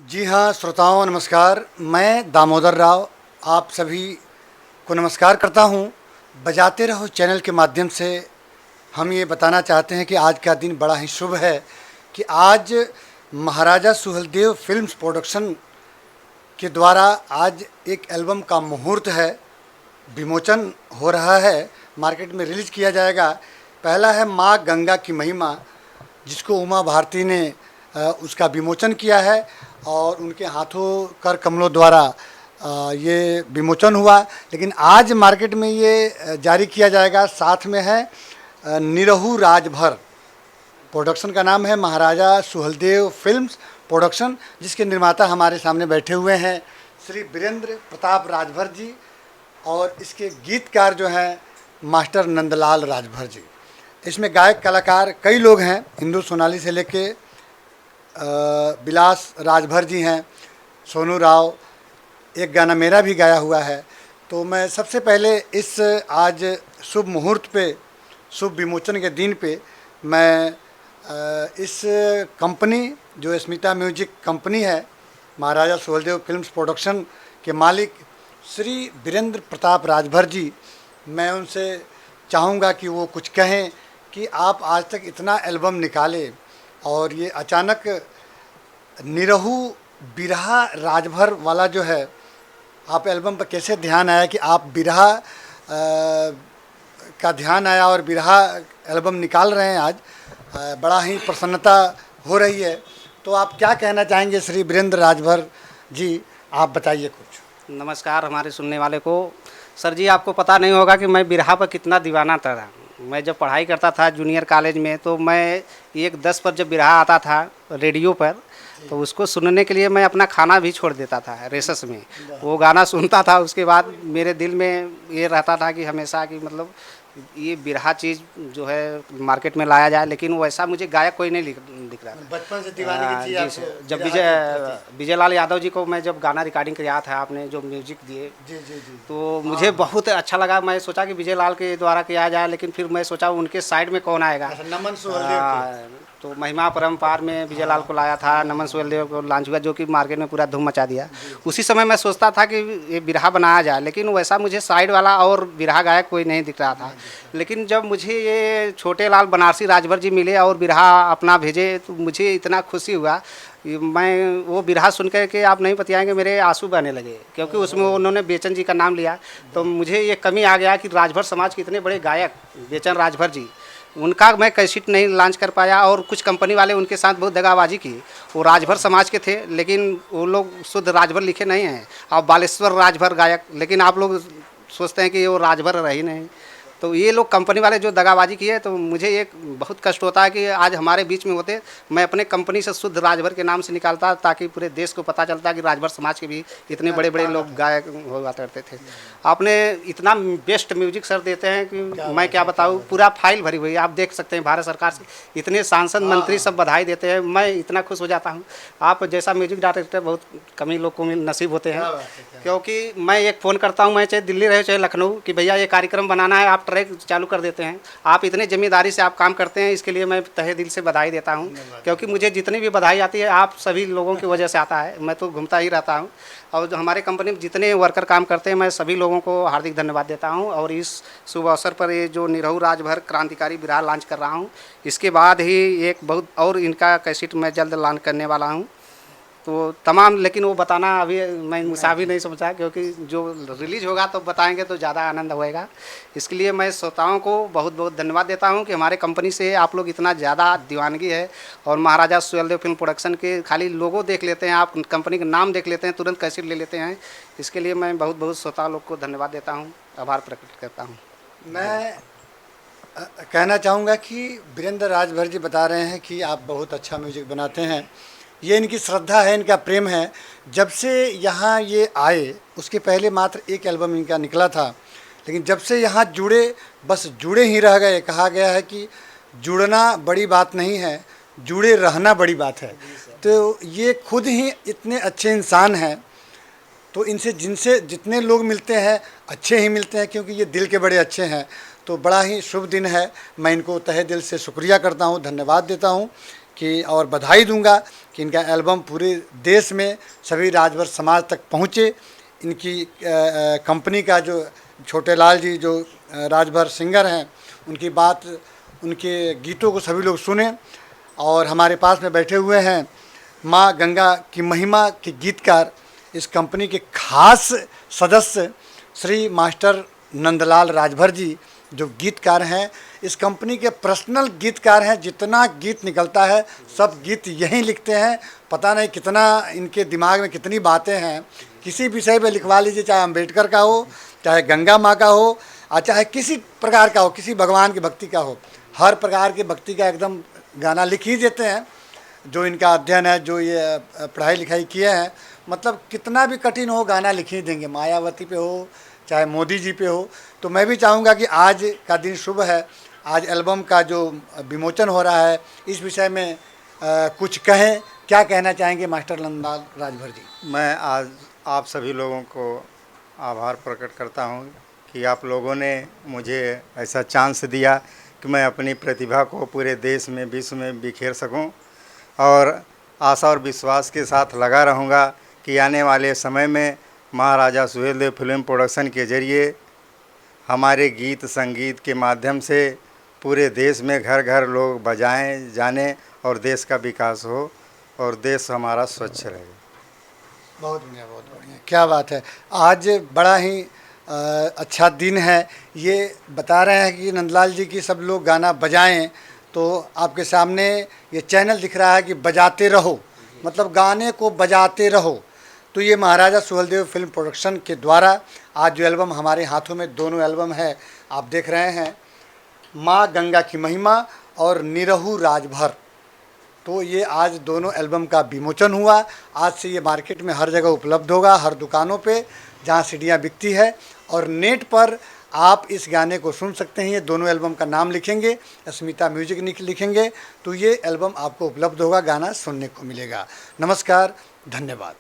जी हाँ श्रोताओं नमस्कार। मैं दामोदर राव आप सभी को नमस्कार करता हूँ। बजाते रहो चैनल के माध्यम से हम ये बताना चाहते हैं कि आज का दिन बड़ा ही शुभ है कि आज महाराजा सुहेलदेव फिल्म्स प्रोडक्शन के द्वारा आज एक एल्बम का मुहूर्त है, विमोचन हो रहा है, मार्केट में रिलीज़ किया जाएगा। पहला है माँ गंगा की महिमा, जिसको उमा भारती ने उसका विमोचन किया है और उनके हाथों कर कमलों द्वारा ये विमोचन हुआ। लेकिन आज मार्केट में ये जारी किया जाएगा। साथ में है निरहु राजभर, प्रोडक्शन का नाम है महाराजा सुहेलदेव फिल्म्स प्रोडक्शन, जिसके निर्माता हमारे सामने बैठे हुए हैं श्री वीरेंद्र प्रताप राजभर जी, और इसके गीतकार जो हैं मास्टर नंदलाल राजभर जी। इसमें गायक कलाकार कई लोग हैं, इंदु सोनाली से लेके विलास राजभर जी हैं, सोनू राव, एक गाना मेरा भी गाया हुआ है। तो मैं सबसे पहले इस आज शुभ मुहूर्त पे, शुभ विमोचन के दिन पे मैं इस कंपनी जो स्मिता म्यूजिक कंपनी है, महाराजा सुहेलदेव फिल्म्स प्रोडक्शन के मालिक श्री वीरेंद्र प्रताप राजभर जी, मैं उनसे चाहूँगा कि वो कुछ कहें कि आप आज तक इतना एल्बम निकाले और ये अचानक निरहु बिरहा राजभर वाला जो है, आप एल्बम पर कैसे ध्यान आया कि आप बिरहा का ध्यान आया और बिरहा एल्बम निकाल रहे हैं आज, बड़ा ही प्रसन्नता हो रही है। तो आप क्या कहना चाहेंगे श्री वीरेंद्र राजभर जी, आप बताइए कुछ। नमस्कार हमारे सुनने वाले को। सर जी, आपको पता नहीं होगा कि मैं बिरहा पर कितना दीवाना था। मैं जब पढ़ाई करता था जूनियर कॉलेज में, तो मैं 1:10 पर जब बिरहा आता था रेडियो पर, तो उसको सुनने के लिए मैं अपना खाना भी छोड़ देता था रेसेस में। वो गाना सुनता था, उसके बाद मेरे दिल में ये रहता था कि हमेशा कि मतलब ये बिरहा चीज़ जो है मार्केट में लाया जाए, लेकिन वैसा मुझे गायक कोई नहीं दिख रहा था। बचपन से दीवानी की चीज़ जी सर। जब विजय लाल यादव जी को मैं जब गाना रिकॉर्डिंग किया था, आपने जो म्यूजिक दिए, जी जी जी, तो मुझे बहुत अच्छा लगा। मैं सोचा कि विजय लाल के द्वारा किया जाए, लेकिन फिर मैं सोचा उनके साइड में कौन आएगा। नमन सुहेलदेव तो महिमा परम्पार में विजय लाल को लाया था, नमन सुहेलदेव को लॉन्च हुआ, जो कि मार्केट में पूरा धूम मचा दिया। उसी समय मैं सोचता था कि ये बिरहा बनाया जाए, लेकिन वैसा मुझे साइड वाला और बिरहा गायक कोई नहीं दिख रहा था। लेकिन जब मुझे ये छोटे लाल बनारसी राजभर जी मिले और बिरहा अपना भेजे, तो मुझे इतना खुशी हुआ। मैं वो बिरहा सुन कर के आप नहीं बताएंगे, मेरे आंसू बहने लगे, क्योंकि उसमें उन्होंने बेचन जी का नाम लिया। तो मुझे ये कमी आ गया कि राजभर समाज के इतने बड़े गायक बेचन राजभर जी, उनका मैं कैसेट नहीं लॉन्च कर पाया, और कुछ कंपनी वाले उनके साथ बहुत दगाबाजी की। वो राजभर समाज के थे, लेकिन वो लोग शुद्ध राजभर लिखे नहीं हैं। आप बालेश्वर राजभर गायक, लेकिन आप लोग सोचते हैं कि वो राजभर रही नहीं। तो ये लोग कंपनी वाले जो दगाबाजी किए, तो मुझे एक बहुत कष्ट होता है कि आज हमारे बीच में होते, मैं अपने कंपनी से शुद्ध राजभर के नाम से निकालता, ताकि पूरे देश को पता चलता कि राजभर समाज के भी इतने बड़े बड़े लोग गायक हुआ करते थे। आपने इतना बेस्ट म्यूजिक सर देते हैं कि मैं क्या बताऊँ, पूरा फाइल भरी हुई। आप देख सकते हैं भारत सरकार से इतने सांसद मंत्री सब बधाई देते हैं, मैं इतना खुश हो जाता हूँ। आप जैसा म्यूजिक डायरेक्टर बहुत कम ही लोग को नसीब होते हैं, क्योंकि मैं एक फ़ोन करता हूँ, मैं चाहे दिल्ली रहे चाहे लखनऊ, कि भैया ये कार्यक्रम बनाना है, आप ट्रैक चालू कर देते हैं। आप इतने जिम्मेदारी से आप काम करते हैं, इसके लिए मैं तहे दिल से बधाई देता हूं, क्योंकि मुझे जितनी भी बधाई आती है आप सभी लोगों की वजह से आता है। मैं तो घूमता ही रहता हूं, और जो हमारे कंपनी में जितने वर्कर काम करते हैं, मैं सभी लोगों को हार्दिक धन्यवाद देता हूं। और इस शुभ अवसर पर ये जो निरहु राजभर क्रांतिकारी बिरहा लॉन्च कर रहा हूँ, इसके बाद ही एक बहुत और इनका कैसेट मैं जल्द लॉन्च करने वाला हूँ। तो तमाम, लेकिन वो बताना अभी मैं मुझसे भी नहीं समझा, क्योंकि जो रिलीज होगा तो बताएंगे तो ज़्यादा आनंद होएगा। इसके लिए मैं श्रोताओं को बहुत बहुत धन्यवाद देता हूं कि हमारे कंपनी से आप लोग इतना ज़्यादा दीवानगी है, और महाराजा सुहेलदेव फिल्म प्रोडक्शन के खाली लोगो देख लेते हैं, आप कंपनी का नाम देख लेते हैं, तुरंत कैसेट ले लेते हैं। इसके लिए मैं बहुत बहुत श्रोता लोग को धन्यवाद देता हूँ, आभार प्रकट करता हूँ। मैं कहना चाहूँगा कि वीरेंद्र राजभर जी बता रहे हैं कि आप बहुत अच्छा म्यूजिक बनाते हैं। ये इनकी श्रद्धा है, इनका प्रेम है। जब से यहाँ ये आए, उसके पहले मात्र एक एल्बम इनका निकला था, लेकिन जब से यहाँ जुड़े, बस जुड़े ही रह गए। कहा गया है कि जुड़ना बड़ी बात नहीं है, जुड़े रहना बड़ी बात है। तो ये खुद ही इतने अच्छे इंसान हैं, तो इनसे जिनसे जितने लोग मिलते हैं अच्छे ही मिलते हैं, क्योंकि ये दिल के बड़े अच्छे हैं। तो बड़ा ही शुभ दिन है। मैं इनको तहे दिल से शुक्रिया करता हूँ, धन्यवाद देता हूँ कि और बधाई दूंगा कि कि इनका एल्बम पूरे देश में सभी राजभर समाज तक पहुँचे। इनकी कंपनी का जो छोटे लाल जी जो राजभर सिंगर हैं, उनकी बात, उनके गीतों को सभी लोग सुने। और हमारे पास में बैठे हुए हैं माँ गंगा की महिमा के गीतकार, इस कंपनी के खास सदस्य श्री मास्टर नंदलाल राजभर जी, जो गीतकार हैं, इस कंपनी के पर्सनल गीतकार हैं। जितना गीत निकलता है सब गीत यहीं लिखते हैं। पता नहीं कितना इनके दिमाग में कितनी बातें हैं। किसी विषय पे लिखवा लीजिए, चाहे अम्बेडकर का हो, चाहे गंगा माँ का हो, और चाहे किसी प्रकार का हो, किसी भगवान की भक्ति का हो, हर प्रकार की भक्ति का एकदम गाना लिख ही देते हैं। जो इनका अध्ययन है, जो ये पढ़ाई लिखाई किए हैं, मतलब कितना भी कठिन हो गाना लिख ही देंगे, मायावती पे हो चाहे मोदी जी पे हो। तो मैं भी चाहूँगा कि आज का दिन शुभ है, आज एल्बम का जो विमोचन हो रहा है, इस विषय में कुछ कहें, क्या कहना चाहेंगे मास्टर नंदलाल राजभर जी? मैं आज आप सभी लोगों को आभार प्रकट करता हूँ कि आप लोगों ने मुझे ऐसा चांस दिया कि मैं अपनी प्रतिभा को पूरे देश में, विश्व में बिखेर सकूं। और आशा और विश्वास के साथ लगा रहूँगा कि आने वाले समय में महाराजा सुहेलदेव फिल्म प्रोडक्शन के ज़रिए हमारे गीत संगीत के माध्यम से पूरे देश में घर घर लोग बजाएं जाने और देश का विकास हो और देश हमारा स्वच्छ रहे। बहुत बढ़िया, बहुत बढ़िया, क्या बात है। आज बड़ा ही अच्छा दिन है। ये बता रहे हैं कि नंदलाल जी की सब लोग गाना बजाएं, तो आपके सामने ये चैनल दिख रहा है कि बजाते रहो, मतलब गाने को बजाते रहो। तो ये महाराजा सुहेलदेव फिल्म प्रोडक्शन के द्वारा आज जो एल्बम हमारे हाथों में, दोनों एल्बम है, आप देख रहे हैं, माँ गंगा की महिमा और निरहु राजभर। तो ये आज दोनों एल्बम का विमोचन हुआ। आज से ये मार्केट में हर जगह उपलब्ध होगा, हर दुकानों पे जहाँ सीडियाँ बिकती है, और नेट पर आप इस गाने को सुन सकते हैं। ये दोनों एल्बम का नाम लिखेंगे, अस्मिता म्यूजिक लिखेंगे, तो ये एल्बम आपको उपलब्ध होगा, गाना सुनने को मिलेगा। नमस्कार, धन्यवाद।